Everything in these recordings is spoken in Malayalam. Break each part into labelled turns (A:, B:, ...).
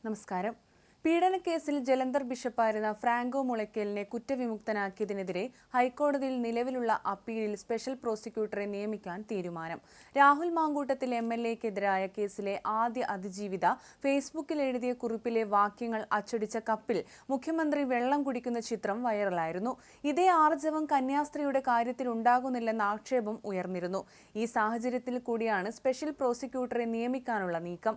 A: നമസ്കാരം. പീഡനക്കേസിൽ ജലന്ധർ ബിഷപ്പായിരുന്ന ഫ്രാങ്കോ മുളയ്ക്കലിനെ കുറ്റവിമുക്തനാക്കിയതിനെതിരെ ഹൈക്കോടതിയിൽ നിലവിലുള്ള അപ്പീലിൽ സ്പെഷ്യൽ പ്രോസിക്യൂട്ടറെ നിയമിക്കാൻ തീരുമാനം. രാഹുൽ മാങ്കൂട്ടത്തിൽ MLAക്കെതിരായ കേസിലെ ആദ്യ അതിജീവിത ഫേസ്ബുക്കിൽ എഴുതിയ കുറിപ്പിലെ വാക്യങ്ങൾ അച്ചടിച്ച കപ്പിൽ മുഖ്യമന്ത്രി വെള്ളം കുടിക്കുന്ന ചിത്രം വൈറലായിരുന്നു. ഇതേ ആർജവം കന്യാസ്ത്രീയുടെ കാര്യത്തിൽ ഉണ്ടാകുന്നില്ലെന്ന ആക്ഷേപം ഉയർന്നിരുന്നു. ഈ സാഹചര്യത്തിൽ കൂടിയാണ് സ്പെഷ്യൽ പ്രോസിക്യൂട്ടറെ നിയമിക്കാനുള്ള നീക്കം.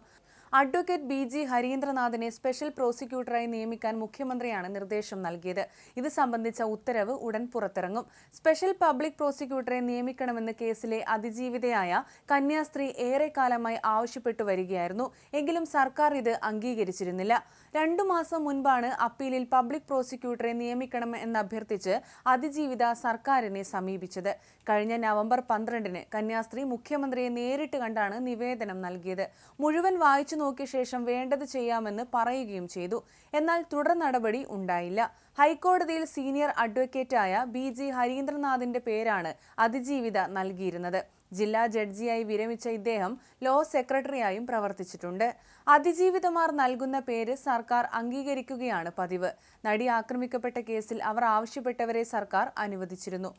A: അഡ്വക്കേറ്റ് BG ഹരീന്ദ്രനാഥിനെ സ്പെഷ്യൽ പ്രോസിക്യൂട്ടറായി നിയമിക്കാൻ മുഖ്യമന്ത്രിയാണ് നിർദ്ദേശം നൽകിയത്. ഇത് സംബന്ധിച്ച ഉത്തരവ് ഉടൻ പുറത്തിറങ്ങും. സ്പെഷ്യൽ പബ്ലിക് പ്രോസിക്യൂട്ടറെ നിയമിക്കണമെന്ന് കേസിലെ അതിജീവിതയായ കന്യാസ്ത്രീ ഏറെക്കാലമായി ആവശ്യപ്പെട്ടു വരികയായിരുന്നു. എങ്കിലും സർക്കാർ ഇത് അംഗീകരിച്ചിരുന്നില്ല. 2 മാസം മുൻപാണ് അപ്പീലിൽ പബ്ലിക് പ്രോസിക്യൂട്ടറെ നിയമിക്കണം എന്നഭ്യർത്ഥിച്ച് അതിജീവിത സർക്കാരിനെ സമീപിച്ചത്. കഴിഞ്ഞ നവംബർ 12-ന് കന്യാസ്ത്രീ മുഖ്യമന്ത്രിയെ നേരിട്ട് കണ്ടാണ് നിവേദനം നൽകിയത്. മുഴുവൻ വായിച്ചു നോക്കിയ ശേഷം വേണ്ടത് ചെയ്യാമെന്ന് പറയുകയും ചെയ്തു. എന്നാൽ തുടർ നടപടി ഉണ്ടായില്ല. ഹൈക്കോടതിയിൽ സീനിയർ അഡ്വക്കേറ്റായ BG ഹരീന്ദ്രനാഥിന്റെ പേരാണ് അതിജീവിത നൽകിയിരുന്നത്. ജില്ലാ ജഡ്ജിയായി വിരമിച്ച ഇദ്ദേഹം ലോ സെക്രട്ടറിയായും പ്രവർത്തിച്ചിട്ടുണ്ട്. അതിജീവിതമാർ നൽകുന്ന പേര് സർക്കാർ അംഗീകരിക്കുകയാണ് പതിവ്. നടി ആക്രമിക്കപ്പെട്ട കേസിൽ അവർ ആവശ്യപ്പെട്ടവരെ സർക്കാർ അനുവദിച്ചിരുന്നു.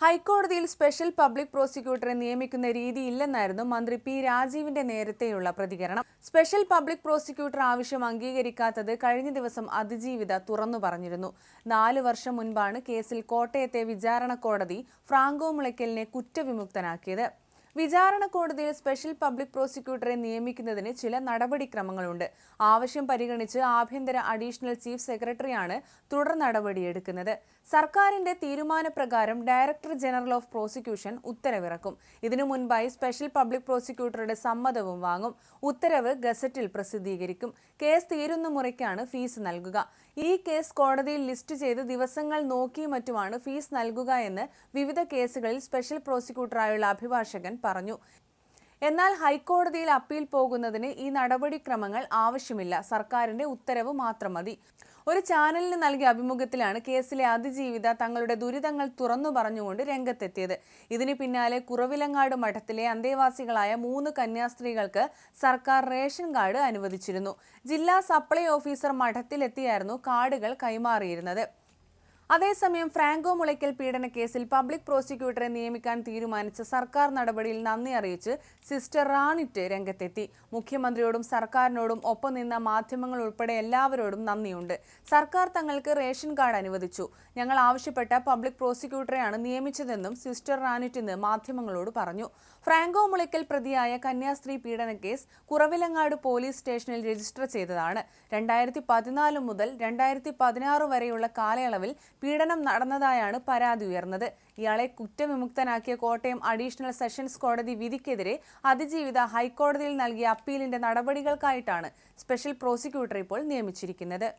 A: ഹൈക്കോടതിയിൽ സ്പെഷ്യൽ പബ്ലിക് പ്രോസിക്യൂട്ടറെ നിയമിക്കുന്ന രീതിയില്ലെന്നായിരുന്നു മന്ത്രി P. രാജീവിന്റെ നേരത്തെയുള്ള പ്രതികരണം. സ്പെഷ്യൽ പബ്ലിക് പ്രോസിക്യൂട്ടർ ആവശ്യം അംഗീകരിക്കാത്തത് കഴിഞ്ഞ ദിവസം അതിജീവിത തുറന്നു പറഞ്ഞിരുന്നു. 4 വർഷം മുൻപാണ് കേസിൽ കോട്ടയത്തെ വിചാരണ കോടതി ഫ്രാങ്കോ മുളയ്ക്കലിനെ കുറ്റവിമുക്തനാക്കിയത്. വിചാരണ കോടതിയിൽ സ്പെഷ്യൽ പബ്ലിക് പ്രോസിക്യൂട്ടറെ നിയമിക്കുന്നതിന് ചില നടപടിക്രമങ്ങളുണ്ട്. ആവശ്യം പരിഗണിച്ച് ആഭ്യന്തര അഡീഷണൽ ചീഫ് സെക്രട്ടറിയാണ് തുടർ നടപടിയെടുക്കുന്നത്. സർക്കാരിന്റെ തീരുമാനപ്രകാരം ഡയറക്ടർ ജനറൽ ഓഫ് പ്രോസിക്യൂഷൻ ഉത്തരവിറക്കും. ഇതിനു മുൻപായി സ്പെഷ്യൽ പബ്ലിക് പ്രോസിക്യൂട്ടറുടെ സമ്മതവും വാങ്ങും. ഉത്തരവ് ഗസറ്റിൽ പ്രസിദ്ധീകരിക്കും. കേസ് തീരുന്ന മുറയ്ക്കാണ് ഫീസ് നൽകുക. ഈ കേസ് കോടതിയിൽ ലിസ്റ്റ് ചെയ്ത് ദിവസങ്ങൾ നോക്കിയും മറ്റുമാണ് ഫീസ് നൽകുക എന്ന് വിവിധ കേസുകളിൽ സ്പെഷ്യൽ പ്രോസിക്യൂട്ടറായുള്ള അഭിഭാഷകൻ പറഞ്ഞു. എന്നാൽ ഹൈക്കോടതിയിൽ അപ്പീൽ പോകുന്നതിന് ഈ നടപടിക്രമങ്ങൾ ആവശ്യമില്ല. സർക്കാരിന്റെ ഉത്തരവ് മാത്രം മതി. ഒരു ചാനലിന് നൽകിയ അഭിമുഖത്തിലാണ് കേസിലെ അതിജീവിത തങ്ങളുടെ ദുരിതങ്ങൾ തുറന്നു പറഞ്ഞുകൊണ്ട് രംഗത്തെത്തിയത്. ഇതിന് പിന്നാലെ കുറവിലങ്ങാട് മഠത്തിലെ അന്തേവാസികളായ 3 കന്യാസ്ത്രീകൾക്ക് സർക്കാർ റേഷൻ കാർഡ് അനുവദിച്ചിരുന്നു. ജില്ലാ സപ്ലൈ ഓഫീസർ മഠത്തിലെത്തിയായിരുന്നു കാർഡുകൾ കൈമാറിയിരുന്നത്. അതേസമയം ഫ്രാങ്കോ മുളയ്ക്കൽ പീഡനക്കേസിൽ പബ്ലിക് പ്രോസിക്യൂട്ടറെ നിയമിക്കാൻ തീരുമാനിച്ച സർക്കാർ നടപടിയിൽ നന്ദി അറിയിച്ച് സിസ്റ്റർ റാണിറ്റ് രംഗത്തെത്തി. മുഖ്യമന്ത്രിയോടും സർക്കാരിനോടും ഒപ്പം നിന്ന മാധ്യമങ്ങൾ ഉൾപ്പെടെ എല്ലാവരോടും നന്ദിയുണ്ട്. സർക്കാർ തങ്ങൾക്ക് റേഷൻ കാർഡ് അനുവദിച്ചു. ഞങ്ങൾ ആവശ്യപ്പെട്ട പബ്ലിക് പ്രോസിക്യൂട്ടറെയാണ് നിയമിച്ചതെന്നും സിസ്റ്റർ റാണിറ്റ് ഇന്ന് മാധ്യമങ്ങളോട് പറഞ്ഞു. ഫ്രാങ്കോ മുളയ്ക്കൽ പ്രതിയായ കന്യാസ്ത്രീ പീഡനക്കേസ് കുറവിലങ്ങാട് പോലീസ് സ്റ്റേഷനിൽ രജിസ്റ്റർ ചെയ്തതാണ്. 2014 മുതൽ 2016 വരെയുള്ള കാലയളവിൽ പീഡനം നടന്നതായാണ് പരാതി ഉയർന്നത്. ഇയാളെ കുറ്റവിമുക്തനാക്കിയ കോട്ടയം അഡീഷണൽ സെഷൻസ് കോടതി വിധിക്കെതിരെ അതിജീവിത ഹൈക്കോടതിയിൽ നൽകിയ അപ്പീലിന്റെ നടപടികൾക്കായിട്ടാണ് സ്പെഷ്യൽ പ്രോസിക്യൂട്ടറെ ഇപ്പോൾ നിയമിച്ചിരിക്കുന്നത്.